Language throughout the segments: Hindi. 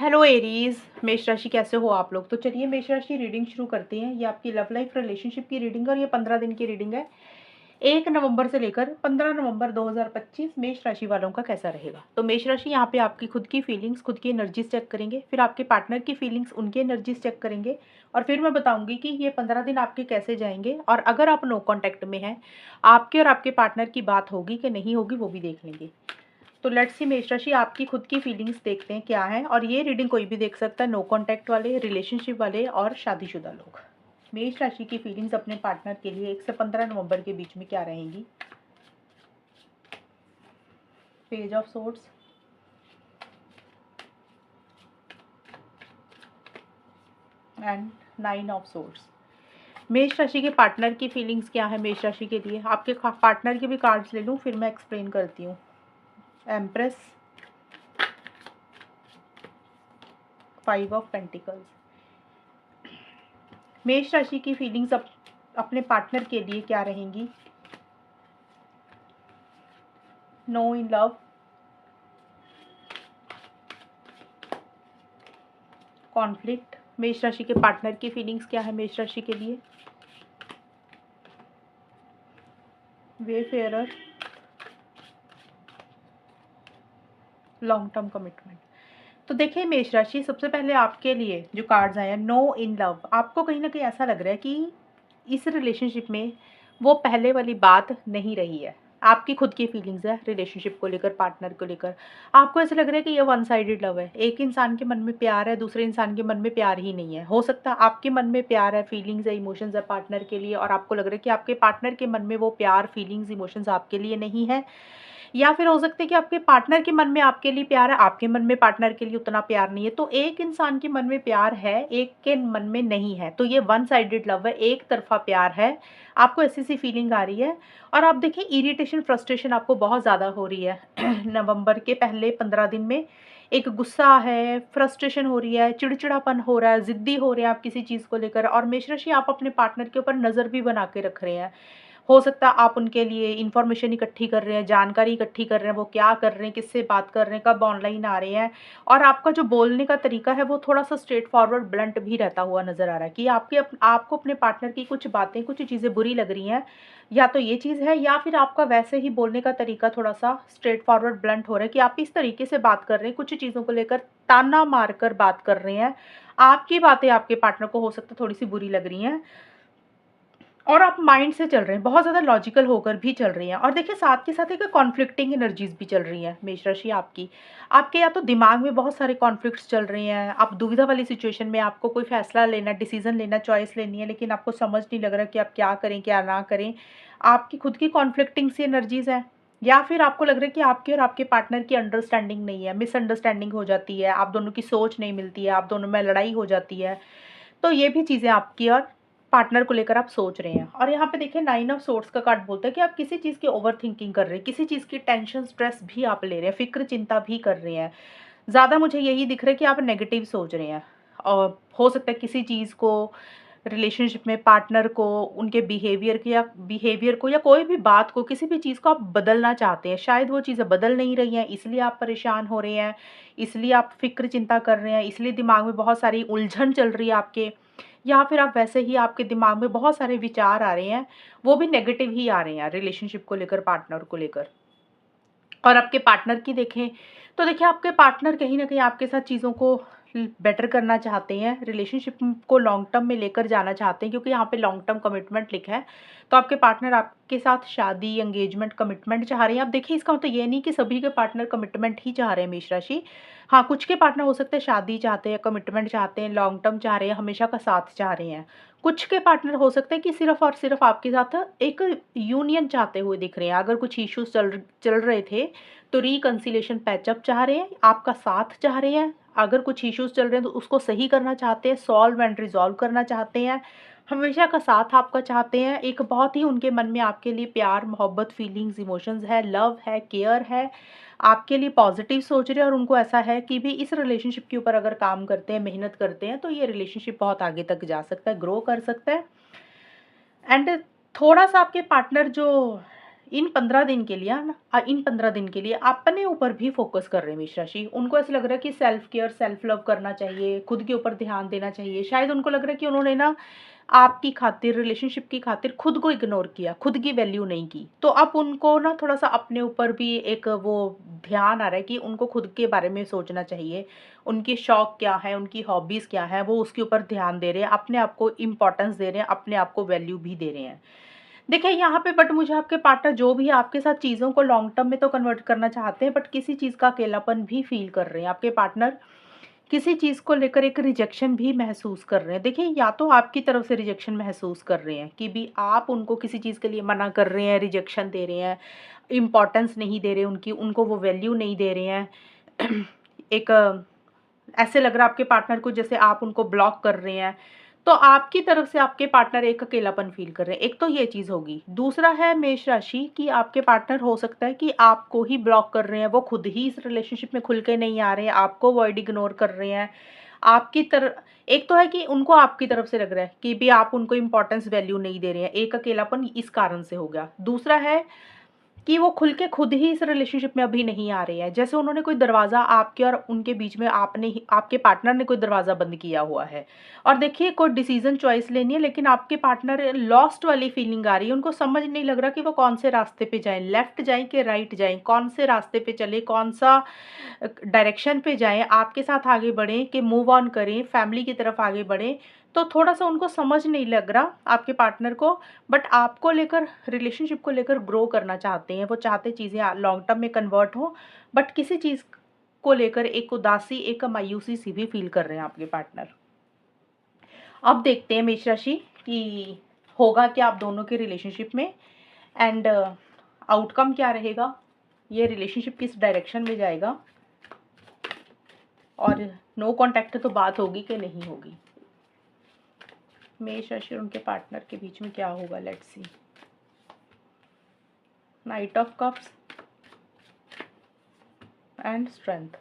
हेलो एरीज, मेष राशि कैसे हो आप लोग। तो चलिए मेष राशि रीडिंग शुरू करते हैं। ये आपकी लव लाइफ रिलेशनशिप की रीडिंग है और ये 15 दिन की रीडिंग है। 1 नवंबर से लेकर 15 नवंबर 2025 मेष राशि वालों का कैसा रहेगा। तो मेष राशि यहाँ पे आपकी खुद की फीलिंग्स, खुद की एनर्जीज चेक करेंगे, फिर आपके पार्टनर की फीलिंग्स, उनकी एनर्जीज चेक करेंगे और फिर मैं बताऊंगी कि ये 15 दिन आपके कैसे जाएंगे। और अगर आप नो कॉन्टैक्ट में हैं, आपके और आपके पार्टनर की बात होगी कि नहीं होगी वो भी देख लेंगे। तो लेट्स सी मेष राशि आपकी खुद की फीलिंग्स देखते हैं क्या है। और ये रीडिंग कोई भी देख सकता है, नो कॉन्टैक्ट वाले, रिलेशनशिप वाले और शादीशुदा लोग। मेष राशि की फीलिंग्स अपने पार्टनर के लिए 1 से 15 नवंबर के बीच में क्या रहेंगी। Page of swords and 9 of swords. मेष राशि के पार्टनर की फीलिंग्स क्या है मेष राशि के लिए। आपके पार्टनर के भी कार्ड्स ले लूँ फिर मैं एक्सप्लेन करती हूँ। Empress, 5 of pentacles. मेष राशि की फीलिंग्स अपने पार्टनर के लिए क्या रहेंगी। No in love, conflict. मेष राशि के पार्टनर की फीलिंग्स क्या है मेष राशि के लिए। वेफेयरर, लॉन्ग टर्म कमिटमेंट। तो देखिए मेष राशि, सबसे पहले आपके लिए जो कार्ड्स आए हैं, नो इन लव। आपको कहीं ना कहीं ऐसा लग रहा है कि इस रिलेशनशिप में वो पहले वाली बात नहीं रही है। आपकी खुद की फीलिंग्स है रिलेशनशिप को लेकर, पार्टनर को लेकर। आपको ऐसा लग रहा है कि ये वन साइडेड लव है। एक इंसान के मन में प्यार है, दूसरे इंसान के मन में प्यार ही नहीं है। हो सकता है आपके मन में प्यार है, फीलिंग्स है, इमोशंस है पार्टनर के लिए, और आपको लग रहा है कि आपके पार्टनर के मन में वो प्यार, फीलिंग्स, इमोशंस आपके लिए नहीं है। या फिर हो सकता है कि आपके पार्टनर के मन में आपके लिए प्यार है, आपके मन में पार्टनर के लिए उतना प्यार नहीं है। तो एक इंसान के मन में प्यार है, एक के मन में नहीं है। तो ये वन साइडेड लव है, एक तरफा प्यार है। आपको ऐसी सी फीलिंग आ रही है। और आप देखिए इरिटेशन, फ्रस्ट्रेशन आपको बहुत ज़्यादा हो रही है नवंबर के पहले 15 दिन में। एक गुस्सा है, फ्रस्ट्रेशन हो रही है, चिड़चिड़ापन हो रहा है, ज़िद्दी हो रहे हैं आप किसी चीज़ को लेकर। और मेष राशि, आप अपने पार्टनर के ऊपर नज़र भी बना के रख रहे हैं। हो सकता है आप उनके लिए इन्फॉर्मेशन इकट्ठी कर रहे हैं, जानकारी इकट्ठी कर रहे हैं, वो क्या कर रहे हैं, किससे बात कर रहे हैं, कब ऑनलाइन आ रहे हैं। और आपका जो बोलने का तरीका है वो थोड़ा-सा स्ट्रेट फॉरवर्ड, ब्लंट भी रहता हुआ नज़र आ रहा है कि आपको अपने पार्टनर की कुछ बातें, कुछ चीज़ें बुरी लग रही हैं। या तो ये चीज़ है, या फिर आपका वैसे ही बोलने का तरीका थोड़ा-सा स्ट्रेट फॉरवर्ड, ब्लंट हो रहा है कि आप इस तरीके से बात कर रहे हैं, कुछ चीज़ों को लेकर ताना मारकर बात कर रहे हैं। आपकी बातें आपके पार्टनर को हो सकता है थोड़ी-सी बुरी लग रही हैं। और आप माइंड से चल रहे हैं, बहुत ज़्यादा लॉजिकल होकर भी चल रही हैं। और देखिए साथ के साथ एक कॉन्फ्लिक्टिंग एनर्जीज भी चल रही हैं मेष राशि आपकी। आपके या तो दिमाग में बहुत सारे कॉन्फ्लिक्ट्स चल रहे हैं, आप दुविधा वाली सिचुएशन में, आपको कोई फैसला लेना, डिसीजन लेना, चॉइस लेनी है, लेकिन आपको समझ नहीं लग रहा कि आप क्या करें क्या ना करें। आपकी खुद की कॉन्फ्लिक्टिंग सी एनर्जीज हैं। या फिर आपको लग रहा है कि आपके और आपके पार्टनर की अंडरस्टैंडिंग नहीं है, मिसअंडरस्टैंडिंग हो जाती है, आप दोनों की सोच नहीं मिलती है, आप दोनों में लड़ाई हो जाती है। तो ये भी चीज़ें आपकी और पार्टनर को लेकर आप सोच रहे हैं। और यहाँ पे देखिए 9 ऑफ सोर्ड्स का कार्ड बोलता है कि आप किसी चीज़ की ओवर थिंकिंग कर रहे हैं, किसी चीज़ की टेंशन, स्ट्रेस भी आप ले रहे हैं, फ़िक्र, चिंता भी कर रहे हैं। ज़्यादा मुझे यही दिख रहा है कि आप नेगेटिव सोच रहे हैं। और हो सकता है किसी चीज़ को, रिलेशनशिप में पार्टनर को, उनके बिहेवियर को या कोई भी बात को, किसी भी चीज़ को आप बदलना चाहते हैं। शायद वो चीज़ें बदल नहीं रही हैं, इसलिए आप परेशान हो रहे हैं, इसलिए आप फ़िक्र चिंता कर रहे हैं, इसलिए दिमाग में बहुत सारी उलझन चल रही है आपके। या फिर आप वैसे ही, आपके दिमाग में बहुत सारे विचार आ रहे हैं, वो भी नेगेटिव ही आ रहे हैं रिलेशनशिप को लेकर, पार्टनर को लेकर। और आपके पार्टनर की देखें तो देखिए आपके पार्टनर कहीं न कहीं आपके साथ चीज़ों को बेटर करना चाहते हैं, रिलेशनशिप को लॉन्ग टर्म में लेकर जाना चाहते हैं, क्योंकि यहाँ पे लॉन्ग टर्म कमिटमेंट लिखा है। तो आपके पार्टनर आपके साथ शादी, एंगेजमेंट, कमिटमेंट चाह रहे हैं। अब देखिए इसका मतलब ये नहीं कि सभी के पार्टनर कमिटमेंट ही चाह रहे हैं मेष राशि। हाँ, कुछ के पार्टनर हो सकते हैं शादी चाहते हैं, कमिटमेंट चाहते हैं, लॉन्ग टर्म चाह रहे हैं, हमेशा का साथ चाह रहे हैं। कुछ के पार्टनर हो सकते हैं कि सिर्फ़ और सिर्फ़ आपके साथ एक यूनियन चाहते हुए दिख रहे हैं। अगर कुछ इश्यूज़ चल रहे थे तो रिकंसिलिएशन, पैचअप चाह रहे हैं, आपका साथ चाह रहे हैं। अगर कुछ इश्यूज़ चल रहे हैं तो उसको सही करना चाहते हैं, सॉल्व एंड रिज़ॉल्व करना चाहते हैं, हमेशा का साथ आपका चाहते हैं। एक बहुत ही उनके मन में आपके लिए प्यार, मोहब्बत, फीलिंग्स, इमोशंस है, लव है, केयर है, आपके लिए पॉजिटिव सोच रहे हैं। और उनको ऐसा है कि भी इस रिलेशनशिप के ऊपर अगर काम करते हैं, मेहनत करते हैं, तो ये रिलेशनशिप बहुत आगे तक जा सकता है, ग्रो कर सकता है। एंड थोड़ा-सा आपके पार्टनर जो इन 15 दिन के लिए ना इन 15 दिन के लिए अपने ऊपर भी फोकस कर रहे हैं मेष राशि। उनको ऐसा लग रहा है कि सेल्फ केयर, सेल्फ लव करना चाहिए, खुद के ऊपर ध्यान देना चाहिए। शायद उनको लग रहा है कि उन्होंने ना आपकी खातिर, रिलेशनशिप की खातिर खुद को इग्नोर किया, खुद की वैल्यू नहीं की। तो अब उनको ना थोड़ा-सा अपने ऊपर भी एक वो ध्यान आ रहा है कि उनको खुद के बारे में सोचना चाहिए। उनके शौक क्या हैं, उनकी हॉबीज़ क्या हैं, वो उसके ऊपर ध्यान दे रहे हैं, अपने आप को इम्पोर्टेंस दे रहे हैं, अपने आप को वैल्यू भी दे रहे हैं। देखिए यहाँ पे बट मुझे आपके पार्टनर जो भी आपके साथ चीज़ों को लॉन्ग टर्म में तो कन्वर्ट करना चाहते हैं, बट किसी चीज़ का अकेलापन भी फ़ील कर रहे हैं। आपके पार्टनर किसी चीज़ को लेकर एक रिजेक्शन भी महसूस कर रहे हैं। देखिए या तो आपकी तरफ से रिजेक्शन महसूस कर रहे हैं कि भी आप उनको किसी चीज़ के लिए मना कर रहे हैं, रिजेक्शन दे रहे हैं, इम्पोर्टेंस नहीं दे रहे उनकी, उनको वो वैल्यू नहीं दे रहे हैं। एक ऐसे लग रहा है आपके पार्टनर को जैसे आप उनको ब्लॉक कर रहे हैं। तो आपकी तरफ से आपके पार्टनर एक अकेलापन फ़ील कर रहे हैं। एक तो ये चीज़ होगी। दूसरा है मेष राशि कि आपके पार्टनर हो सकता है कि आपको ही ब्लॉक कर रहे हैं, वो खुद ही इस रिलेशनशिप में खुल के नहीं आ रहे हैं, आपको अवॉइड इग्नोर कर रहे हैं। आपकी एक तो है कि उनको आपकी तरफ से लग रहा है कि भी आप उनको इम्पोर्टेंस, वैल्यू नहीं दे रहे हैं। एक अकेलापन इस कारण से हो गया। दूसरा है कि वो खुल के खुद ही इस रिलेशनशिप में अभी नहीं आ रहे हैं। जैसे उन्होंने कोई दरवाज़ा आपके और उनके बीच में आपने ही आपके पार्टनर ने कोई दरवाज़ा बंद किया हुआ है। और देखिए कोई डिसीज़न चॉइस लेनी है लेकिन आपके पार्टनर लॉस्ट वाली फीलिंग आ रही है। उनको समझ नहीं लग रहा कि वो कौन से रास्ते पे जाएँ, लेफ्ट जाएँ कि राइट जाएँ, कौन से रास्ते पे चलें, कौन-सा डायरेक्शन पे जाएँ, आपके साथ आगे बढ़ें कि मूव ऑन करें, फैमिली की तरफ आगे बढ़ें। तो थोड़ा-सा उनको समझ नहीं लग रहा आपके पार्टनर को, बट आपको लेकर, रिलेशनशिप को लेकर ग्रो करना चाहते हैं। वो चाहते चीज़ें लॉन्ग टर्म में कन्वर्ट हो, बट किसी चीज़ को लेकर एक उदासी, एक मायूसी सी भी फ़ील कर रहे हैं आपके पार्टनर। अब देखते हैं मेष राशि कि होगा क्या आप दोनों के रिलेशनशिप में, एंड आउटकम क्या रहेगा? ये रिलेशनशिप किस डायरेक्शन में जाएगा? और नो कॉन्टैक्ट तो बात होगी कि नहीं होगी? मेष राशि और उनके पार्टनर के बीच में क्या होगा? Let's see. Night of cups and strength.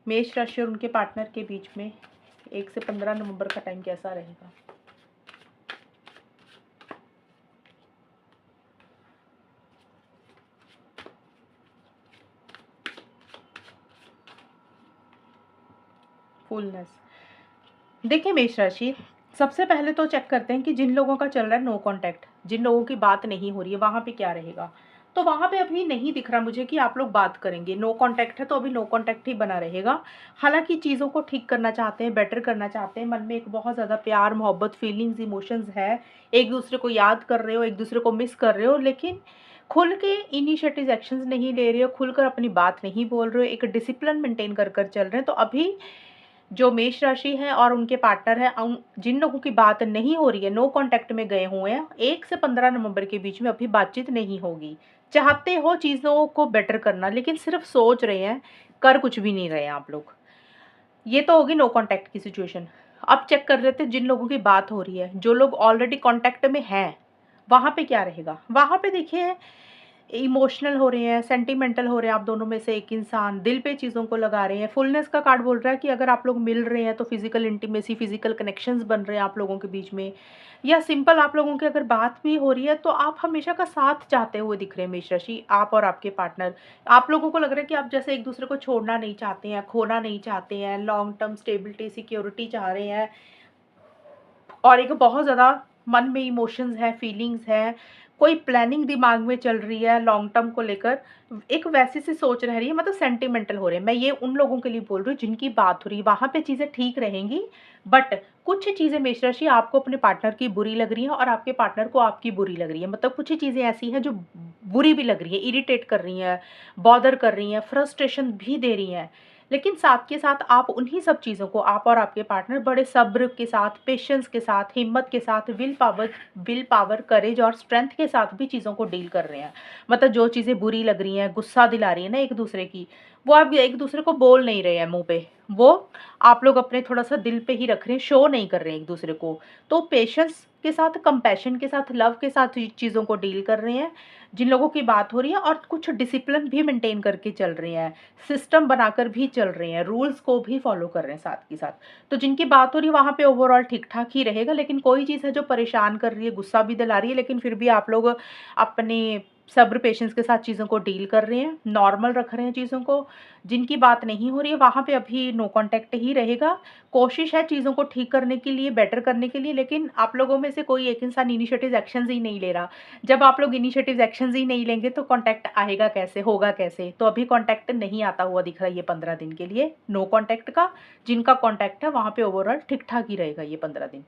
मेष राशि और उनके पार्टनर के बीच में 1 से 15 नवंबर का टाइम कैसा रहेगा? फुलनेस। देखिए मेष राशि, सबसे पहले तो चेक करते हैं कि जिन लोगों का चल रहा है नो कॉन्टैक्ट, जिन लोगों की बात नहीं हो रही है, वहाँ पे क्या रहेगा? तो वहाँ पे अभी नहीं दिख रहा मुझे कि आप लोग बात करेंगे। नो कॉन्टैक्ट है तो अभी नो कॉन्टैक्ट ही बना रहेगा। हालाँकि चीज़ों को ठीक करना चाहते हैं, बेटर करना चाहते हैं, मन में एक बहुत ज़्यादा प्यार, मोहब्बत, फीलिंग्स, इमोशंस है। एक-दूसरे को याद कर रहे हो, एक-दूसरे को मिस कर रहे हो, लेकिन खुल के इनिशिएटिव एक्शंस नहीं ले रहे हो, खुलकर अपनी बात नहीं बोल रहे हो, एक डिसिप्लिन मेंटेन कर चल रहे हैं। तो अभी जो मेष राशि है और उनके पार्टनर हैं, उन जिन लोगों की बात नहीं हो रही है, नो कॉन्टैक्ट में गए हुए हैं, 1 से 15 नवंबर के बीच में अभी बातचीत नहीं होगी। चाहते हो चीज़ों को बेटर करना, लेकिन सिर्फ सोच रहे हैं, कर कुछ भी नहीं रहे हैं आप लोग। ये तो होगी नो कॉन्टैक्ट की सिचुएशन। अब चेक कर लेते हैं जिन लोगों की बात हो रही है, जो लोग ऑलरेडी कॉन्टैक्ट में हैं, वहाँ पे क्या रहेगा? वहाँ पे देखिए इमोशनल हो रहे हैं, सेंटिमेंटल हो रहे हैं, आप दोनों में से एक इंसान दिल पे चीज़ों को लगा रहे हैं। फुलनेस का कार्ड बोल रहा है कि अगर आप लोग मिल रहे हैं तो फिजिकल इंटीमेसी, फिजिकल कनेक्शंस बन रहे हैं आप लोगों के बीच में, या सिंपल आप लोगों की अगर बात भी हो रही है तो आप हमेशा का साथ चाहते हुए दिख रहे हैं मेष राशि, आप और आपके पार्टनर। आप लोगों को लग रहा है कि आप जैसे एक दूसरे को छोड़ना नहीं चाहते हैं, खोना नहीं चाहते हैं, लॉन्ग टर्म स्टेबिलिटी, सिक्योरिटी चाह रहे हैं, और एक बहुत ज़्यादा मन में इमोशंस हैं, फीलिंग्स हैं, कोई प्लानिंग दिमाग में चल रही है लॉन्ग टर्म को लेकर, एक वैसी सी सोच रह रही है, मतलब सेंटिमेंटल हो रहे हैं। मैं ये उन लोगों के लिए बोल रही हूँ जिनकी बात हो रही है, वहाँ पे चीज़ें ठीक रहेंगी, बट कुछ चीज़ें मेष राशि आपको अपने पार्टनर की बुरी लग रही हैं और आपके पार्टनर को आपकी बुरी लग रही है। मतलब कुछ चीज़ें ऐसी हैं जो बुरी भी लग रही हैं, इरिटेट कर रही हैं, बॉदर कर रही हैं, फ्रस्ट्रेशन भी दे रही हैं। लेकिन साथ के साथ आप उन्हीं सब चीज़ों को, आप और आपके पार्टनर बड़े सब्र के साथ, पेशेंस के साथ, हिम्मत के साथ, विल पावर, करेज और स्ट्रेंथ के साथ भी चीज़ों को डील कर रहे हैं। मतलब जो चीज़ें बुरी लग रही हैं, गुस्सा दिला रही हैं ना एक दूसरे की, वो आप एक दूसरे को बोल नहीं रहे हैं मुँह पे, वो आप लोग अपने थोड़ा-सा दिल पे ही रख रहे हैं, शो नहीं कर रहे हैं एक दूसरे को। तो पेशेंस के साथ, कंपैशन के साथ, लव के साथ ये चीज़ों को डील कर रहे हैं, जिन लोगों की बात हो रही है, और कुछ डिसिप्लिन भी मेंटेन करके चल रहे हैं, सिस्टम बनाकर भी चल रहे हैं, रूल्स को भी फॉलो कर रहे हैं साथ के साथ। तो जिनकी बात हो रही है वहाँ पे ओवरऑल ठीक-ठाक ही रहेगा, लेकिन कोई चीज़ है जो परेशान कर रही है, गुस्सा भी दिला रही है, लेकिन फिर भी आप लोग अपने सब्र पेशेंस के साथ चीज़ों को डील कर रहे हैं, नॉर्मल रख रहे हैं चीज़ों को। जिनकी बात नहीं हो रही है वहाँ पे अभी नो कॉन्टैक्ट ही रहेगा। कोशिश है चीज़ों को ठीक करने के लिए, बेटर करने के लिए, लेकिन आप लोगों में से कोई एक इंसान इनिशिएटिव एक्शंस ही नहीं ले रहा। जब आप लोग इनिशिएटिव एक्शंस ही नहीं लेंगे तो कॉन्टैक्ट आएगा कैसे, होगा कैसे? तो अभी कॉन्टैक्ट नहीं आता हुआ दिख रहा है ये 15 दिन के लिए, नो कॉन्टैक्ट का। जिनका कॉन्टैक्ट है वहाँ पे ओवरऑल ठीक-ठाक ही रहेगा ये 15 दिन।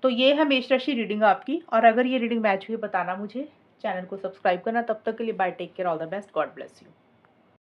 तो ये है मेष राशि रीडिंग आपकी, और अगर ये रीडिंग मैच हुई बताना मुझे, चैनल को सब्सक्राइब करना। तब तक के लिए bye, take care, all the best, God bless you.